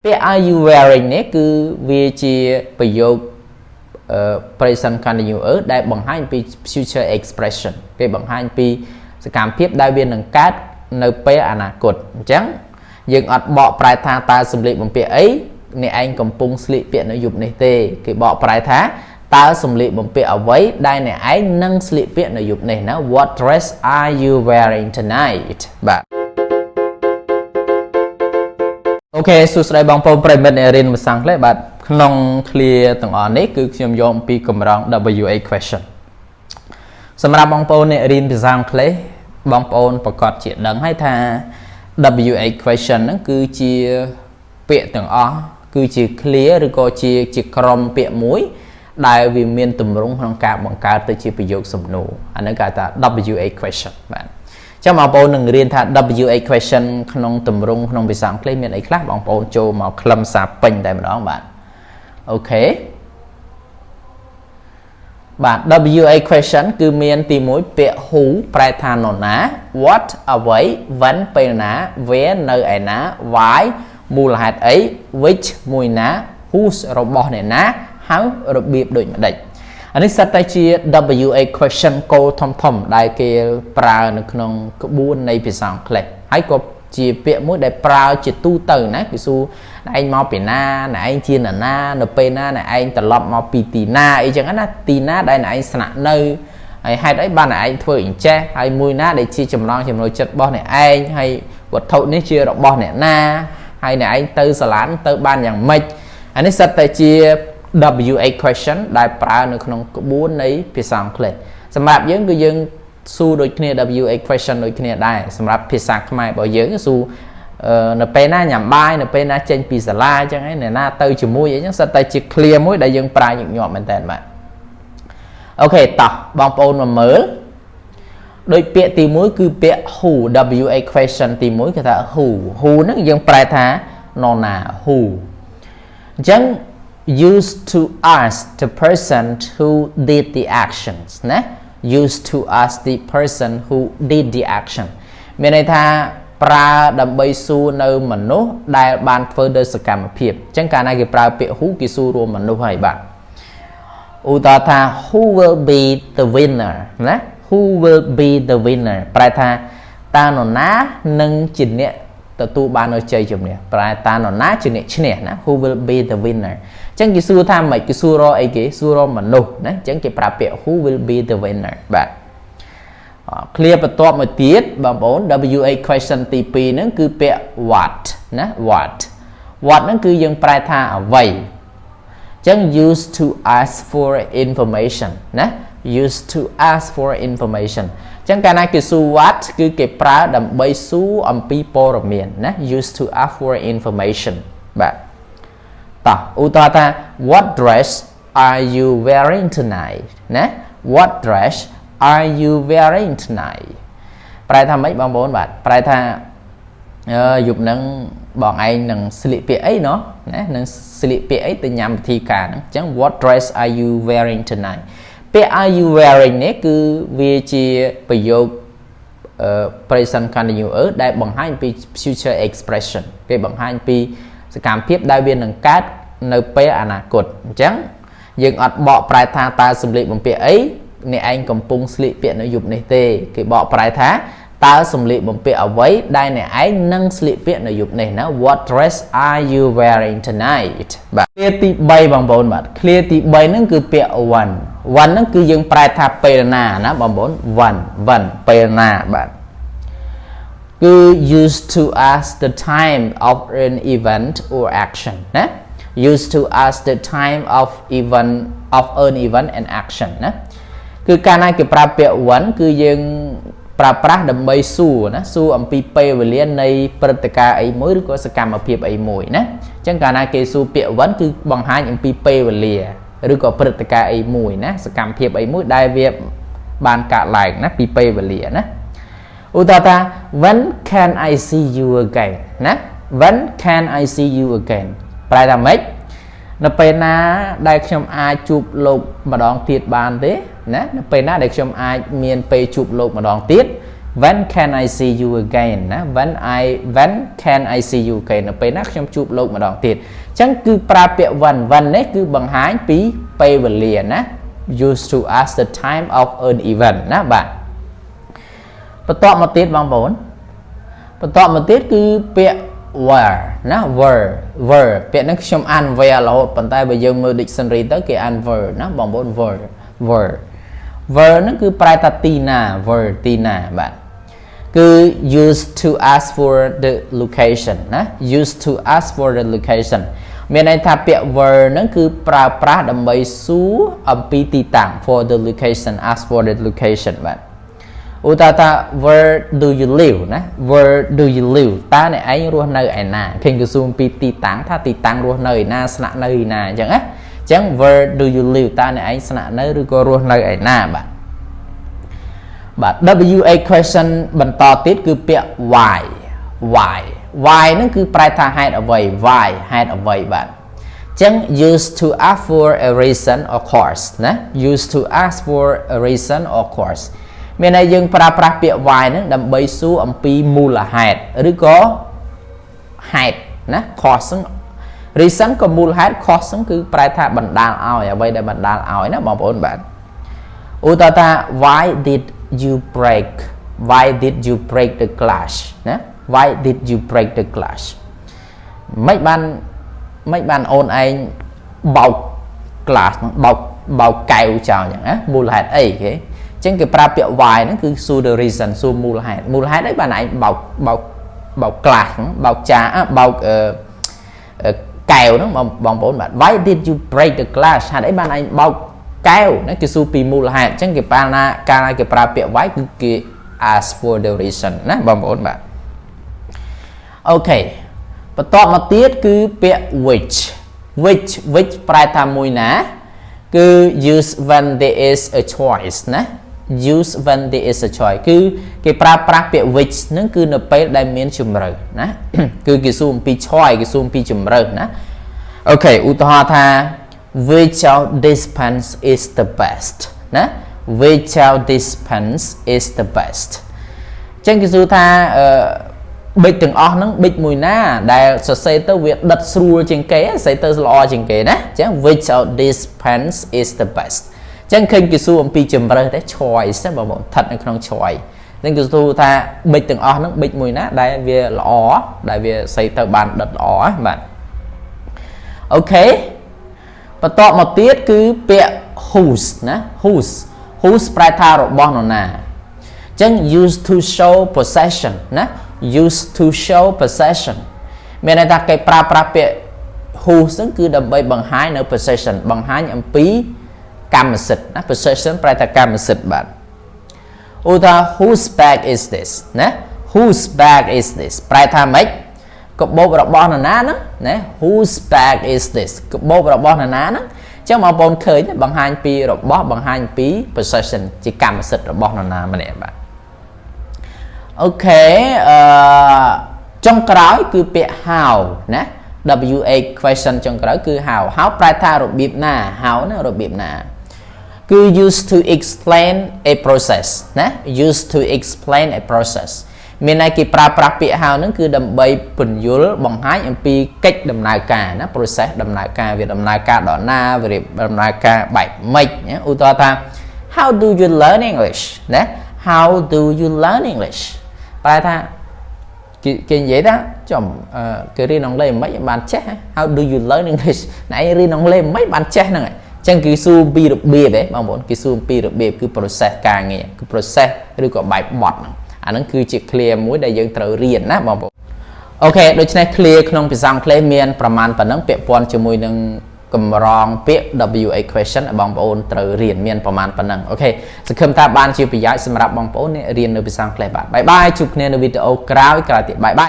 are you wearing នេះគឺវាជាប្រយោគ present continuous ដែលបង្ហាញពី future expression គេបង្ហាញពីសកម្មភាពដែលវានឹងកើតនៅពេលអនាគតអញ្ចឹងយើងអត់បកប្រែថាតើសម្លៀកបំពាក់អីអ្នកឯងកំពុងស្លៀកពាក់នៅយប់នេះទេគេបកប្រែថាតើសម្លៀកបំពាក់អ្វីដែលអ្នកឯងនឹងស្លៀកពាក់នៅយប់នេះណា What dress are you wearing tonight បាទអូខេសួស្តីបងប្អូនប្រិមិត្តអ្នករៀនភាសាអង់គ្លេសបាទក្នុង clear ទាំងអស់នេះគឺខ្ញុំយកពីកម្រង WA question សម្រាប់បងប្អូនអ្នករៀនភាសាអង់គ្លេសបងប្អូនប្រកាសជាដឹងហើយថា WA question ហ្នឹងគឺជាពាក្យទាំងអស់គឺជា clear ឬក៏ជាក្រុមពាក្យមួយដែលវាមានទម្រង់ក្នុងការបង្កើតទៅជាប្រយោគសំណួរអានេះគេហៅថា WA question បាទចាំបងប្អូននឹងរៀនថា WA question ក្នុងទម្រង់ក្នុងភាសាអង់គ្លេសមានអីខ្លះបងប្អូនចូលមកខ្លឹមសារពេញតែម្ដងបាទអូខេបាទ WA question គឺមានទី1ពាក្យ who ប្រែថានរណា what អ្វី when ពេលណា where នៅឯណា why មូលហេតុអី which មួយណា whose របស់អ្នកណាហើយរបៀបដូចម្ដេចអានេះសិតតែជា WA question គោលធំដែលគេប្រើនៅក្នុងក្បួននៃភាសាអង់គ្លេសហើយក៏ជាពាក្យមួយដែលប្រើជាទូទៅណាគេសួរឯងមកពីណាឯងជានរណានៅពេលណាឯងត្រឡប់មកពីទីណាអីចឹងណាទីណាដែលឯងស្នាក់នៅហើយហេតុអីបានឯងធ្វើអញ្ចេះហើយមួយណាដែលជាចំណងចំណុចចិត្តរបស់អ្នកឯងហើយវត្ថុនេះជារបស់អ្នកណាហើយអ្នកឯងទៅសាលាទៅបានយ៉ាងម៉េចអានេះសិតតែជា WA question ដែលប្រើនៅក្នុងក្បួននៃភាសាអង់គ្លេសសម្រាប់យើងគឺយើងសួរដូចគ្នា WA question ដូចគ្នាដែរសម្រាប់ភាសាខ្មែររបស់យើងសួរនៅពេលណាញ៉ាំបាយនៅពេលណាចេញពីសាលាអញ្ចឹងឯអ្នកណាទៅជាមួយអីចឹងសិតតែជា clear មួយដែលយើងប្រើញឹកញាប់មែនតើបាទអូខេតោះបងប្អូនមកមើលដូចពាក្យទី1គឺពាក្យ who WA question ទី1គេថា who ហ្នឹងយើងប្រែថានរណា who អញ្ចឹងused to ask the person who did the actions ណា used to ask the person who did the action មានន័យថាប្រើដើម្បីសួរនៅមនុស្សដែលបានធ្វើដោយសកម្មភាពអញ្ចឹងកាលណាគេប្រើពាក្យ who គេសួររួមមនុស្សហើយបាទឧទាហរណ៍ថា who will be the winner ណា who will be the winner ប្រែថាតើនរណានឹងជាអ្នកទទួលបាននូវជ័យជំនះប្រែតានរណាជាអ្នកឈ្នះណា who will be the winner អញ្ចឹងគេសួរថាម៉េចគេសួររកអីគេសួររកមនុស្សណាអញ្ចឹងគេប្រើពាក្យ who will be the winner បាទ clear បន្ទាប់មកទៀតបងប្អូន WA question ទី2ហ្នឹងគឺពាក្យ what ណា what ហ្នឹងគឺយើងប្រែថាអ្វីអញ្ចឹង used to ask for information ណា used to ask for information អញ្ចឹងកាលណាគេសួរ what គឺគេប្រើដើម្បីសួរអំពីព័ត៌មានណា used to ask for information បាទតោះឧទាហរណ៍ថា what dress are you wearing tonight ណា what dress are you wearing tonight ប្រែថាម៉េចបងប្អូនបាទប្រែថាយប់ហ្នឹងបងឯងនឹងស្លៀកពាក់អីណោះណានឹងស្លៀកពាក់អីទៅញ៉ាំពិធីការហ្នឹងអញ្ចឹង what dress are you wearing tonight ពាក្យ are you wearing នេះគឺវាជាប្រយោគpresent continuous ដែលបង្ហាញពី future expression គេបង្ហាញពីសកម្មភាពដែលវានឹងកើតនៅពេលអនាគតអញ្ចឹងយើងអត់បកប្រែថាតើសម្លៀកបំពាក់អីអ្នកឯងកំពុងស្លៀកពាក់នៅយប់នេះទេគេបកប្រែថាតើសម្លៀកបំពាក់អ្វីដែលអ្នកឯងនឹងស្លៀកពាក់នៅយប់នេះណា What dress are you wearing tonight បាទ clear ទី3បងប្អូនបាទ clear ទី3ហ្នឹងគឺពាក្យ when ហ្នឹងគឺយើងប្រែថាពេលណាណាបងប្អូន when ពេលណាបាទគឺ used to ask the time of an event or action ណា used to ask the time of an event and action ណាគឺកាលណាគេប្រើពាក្យ when គឺយើងប្រើប្រាស់ដើម្បីសួរណាសួរអំពីពេលវេលានៃព្រឹត្តិការណ៍អីមួយឬក៏សកម្មភាពអីមួយណាអញ្ចឹងកាលណាគេសួរពាក្យ when គឺបង្ហាញអំពីពេលវេលាឬក៏ព្រឹត្តិការណ៍អីមួយណាសកម្មភាពអីមួយដែលវាបានកើតឡើងណាពីពេលវេលាណាឧទាហរណ៍ថា when can I see you again ណា when can I see you again ប្រែថាម៉េចនៅពេលណាដែលខ្ញុំអាចជួបលោកម្ដងទៀតបានទេណានៅពេលណាដែលខ្ញុំអាចមានពេលជួបលោកម្ដងទៀត when can I see you again ណា when can I see you again នៅពេលណាខ្ញុំជួបលោកម្ដងទៀតអញ្ចឹងគឺប្រើពាក្យ when នេះគឺបង្ហាញពីពេលវេលាណា used to ask the time of an event ណាបាទបន្តមកទៀតបងប្អូនបន្តមកទៀតគឺពាក្យ were ណា were ពាក្យហ្នឹងខ្ញុំអាន were រហូតប៉ុន្តែបើយើងមើល dictionary ទៅគេអាន were ណាបងប្អូន were ហ្នឹងគឺប្រែថាទីណា were ទីណាបាទគឺ used to ask for the location ណា used to ask for the location មានន័យថាពាក្យ were ហ្នឹងគឺប្រើប្រាស់ដើម្បីសួរអំពីទីតាំង for the location ask for the location បាទឧទាហរណ៍ថា where do you live ណា where do you live តើអ្នកឯងរស់នៅឯណាឃើញគឺសួរពីទីតាំងថាទីតាំងរស់នៅឯណាស្នាក់នៅឯណាអញ្ចឹងណាអញ្ចឹង where do you live តើអ្នកឯងស្នាក់នៅឬក៏រស់នៅឯណាបាទWA question បន្តទៀតគឺពាក្យ why ហ្នឹងគឺប្រែថាហេតុអ្វី why ហេតុអ្វីបាទអញ្ចឹង used to ask for a reason or cause ណា used to ask for a reason or cause មានន័យយើងប្រើប្រាស់ពាក្យ why ហ្នឹងដើម្បីសួរអំពីមូលហេតុឬក៏ហេតុណា cause ហ្នឹង reason ក៏មូលហេតុ cause ហ្នឹងគឺប្រែថាបណ្ដាលឲ្យអ្វីដែលបណ្ដាលឲ្យណាបងប្អូនបាទឧទាហរណ៍ថា why did you break the glass ណា why did you break the glass មិនបានអូនឯងបោក glass ហ្នឹងបោកកែវចោលអញ្ចឹងណាមូលហេតុអីគេអញ្ចឹងគេប្រើពាក្យ why ហ្នឹងគឺសួរ the reason សួរមូលហេតុអីបានឯងបោក glass ហ្នឹងបោកចាបោកកែវហ្នឹងបងប្អូនបាទ why did you break the glass ហេតុអីបានឯងបោកកែវណាគេសួរពីមូលហេតុអញ្ចឹងគេកាលណាគេប្រើពាក្យ why គឺគេ ask for the reason ណាបងប្អូនបាទអូខេបន្តមកទៀតគឺពាក្យ which ប្រែថាមួយណាគឺ use when there is a choice ណា use when there is a choice គឺគេប្រើប្រាស់ពាក្យ which ហ្នឹងគឺនៅពេលដែលមានជម្រើសណាគឺគេសួរអំពី choice គេសួរអំពីជម្រើសណាអូខេឧទាហរណ៍ថា which of these pens is the best ណា which of these pens is the best អញ្ចឹងគេសួរថាប៊ិចទាំងអស់ហ្នឹងប៊ិចមួយណាដែលសរសេរទៅវាដិតស្រួលជាងគេសរសេរទៅល្អជាងគេណាអញ្ចឹង which of these pens is the best អញ្ចឹងឃើញគេសួរអំពីជម្រើសទេ choice ទេបងប្អូនស្ថិតនៅក្នុង choice នឹងគេសួរថាប៊ិចទាំងអស់ហ្នឹងប៊ិចមួយណាដែលវាល្អដែលវាសរសេរទៅបានដិតល្អបាទអូខេបន្តមកទៀតគឺពាក្យ whose ណា whose ប្រែថារបស់នរណាអញ្ចឹង used to show possession ណា used to show possession មានន័យថាគេប្រើប្រាស់ពាក្យ whose ហ្នឹងគឺដើម្បីបង្ហាញនៅ possession បង្ហាញអំពីកម្មសិទ្ធិណា possession ប្រែថាកម្មសិទ្ធិបាទឧទាហរណ៍ whose bag is this ណា whose bag is this ប្រែថាម៉េចកាបូបរបស់នរណាហ្នឹងណា whose bag is this កាបូបរបស់នរណាហ្នឹងអញ្ចឹងបងប្អូនឃើញបង្ហាញពីរបស់បង្ហាញពី possession ជាកម្មសិទ្ធិរបស់នរណាម្នាក់បាទអូខេចុងក្រោយគឺពាក្យ how ណា WA question ចុងក្រោយគឺ how ប្រែថារបៀបណា how ណារបៀបណាគឺ used to explain a process ណា used to explain a process មានន័យគេប្រើប្រាស់ពាក្យ how ហ្នឹងគឺដើម្បីពន្យល់បង្ហាញអំពីកិច្ចដំណើរការណា process ដំណើរការវាដំណើរការដល់ណាវាដំណើរការបែបម៉េចណាឧទាហរណ៍ថា how do you learn English ណា how do you learn English ប្រែថាគេនិយាយថាចំគេរៀនអង់គ្លេសមិនបានចេះ how do you learn English ណែរៀនអង់គ្លេសមិនបានចេះហ្នឹងហើយអញ្ចឹងគេសួរពីរបៀបទេបងប្អូនគេសួរពីរបៀបគឺ process ការងារគឺ process ឬក៏បែបបទហ្នឹងអាហ្នឹងគឺជា clear មួយដែលយើងត្រូវរៀនណាបងប្អូនអូខេដូច្នេះ clear ក្នុងភាសាអង់គ្លេសមានប្រមាណប៉ុណ្ណឹងពាក់ព័ន្ធជាមួយនឹងកម្រងពាក្យ WA question ឲ្យបងប្អូនត្រូវរៀនមានប្រមាណប៉ុណ្ណឹងអូខេសង្ឃឹមថាបានជាប្រយោជន៍សម្រាប់បងប្អូនអ្នករៀននៅភាសាអង់គ្លេសបាទបាយបាយជួបគ្នានៅវីដេអូក្រោយទៀតបាយបាយ